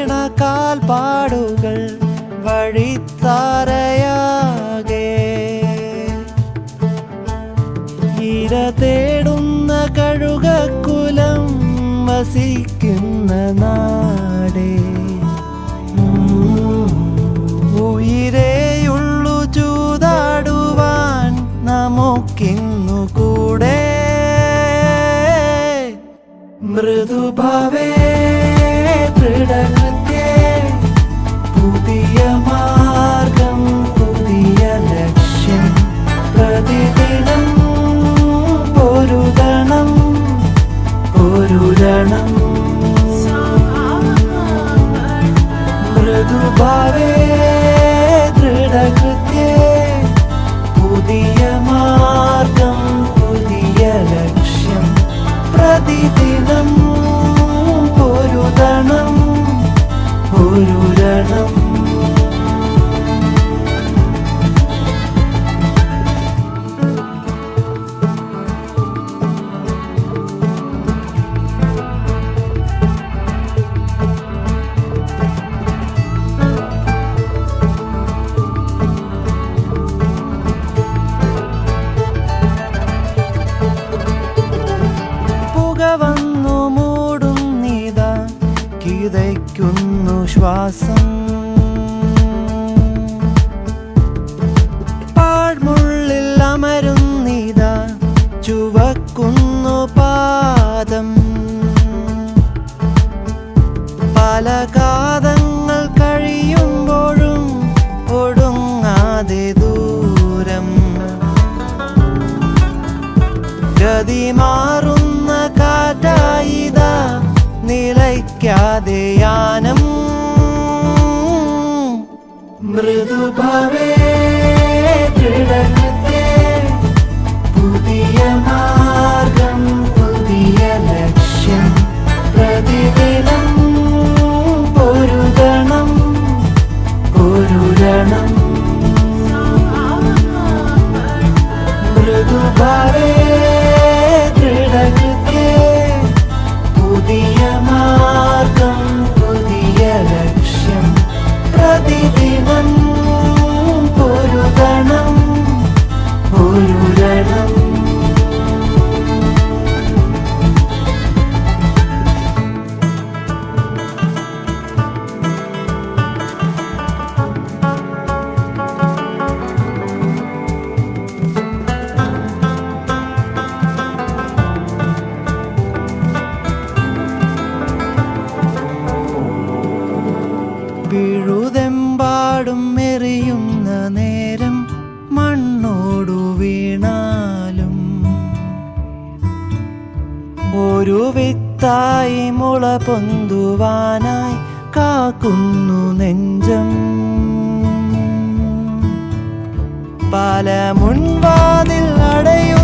വീണ കാൽപ്പാടുകൾ വഴിത്താരയാകെ ഇര തേടുന്ന കഴുകക്കുലം വസിക്കുന്ന നാടേ ഉയിരേയുള്ളു ചൂതാടുവാൻ നമുക്കിന്നു കൂടെ മൃദുഭാവേ ദൃഢകൃത്യേ പുതിയ മാർഗം പുതിയ ലക്ഷ്യം പ്രതിദിനം പൊരുതണം പൊരുതണം മൃദുഭാവേ ദൃഢകൃത്യേ പുതിയ മാർഗം പുതിയ ലക്ഷ്യം പ്രതിദിനം പൊരുതണം പൊരുതണം വന്നു മൂടും നീതാ കിതയ്ക്കുന്നു ശ്വാസം പാഴ്മുള്ളിൽ അമരും നീതാ ചുവക്കുന്നു പാദം പല കാതങ്ങൾ കഴിയുമ്പോഴും ഒടുങ്ങാതെ ദൂരം ഗതി മാറുന്ന കാറ്റായിതാ നിലയ്ക്കാതെ യാനം മൃദുഭാവേ ദൃഢകൃത്യേ പുതിയ മാർഗം പുതിയ ലക്ഷ്യം പ്രതിദിനം പൊരുതണം പൊരുതണം മൃദുഭാവേ പുതിയ മാർഗം പുതിയ ലക്ഷ്യം പ്രതിദിനം പൊരുതണം പൊരുതണം വീഴുതെമ്പാടും എറിയുന്ന നേരം മണ്ണോടു വീണാലും ഒരു വിത്തായി മുള പൊന്തുവാനായി കാക്കുന്നു നെഞ്ചം പല മുൻവാതിൽ അടയും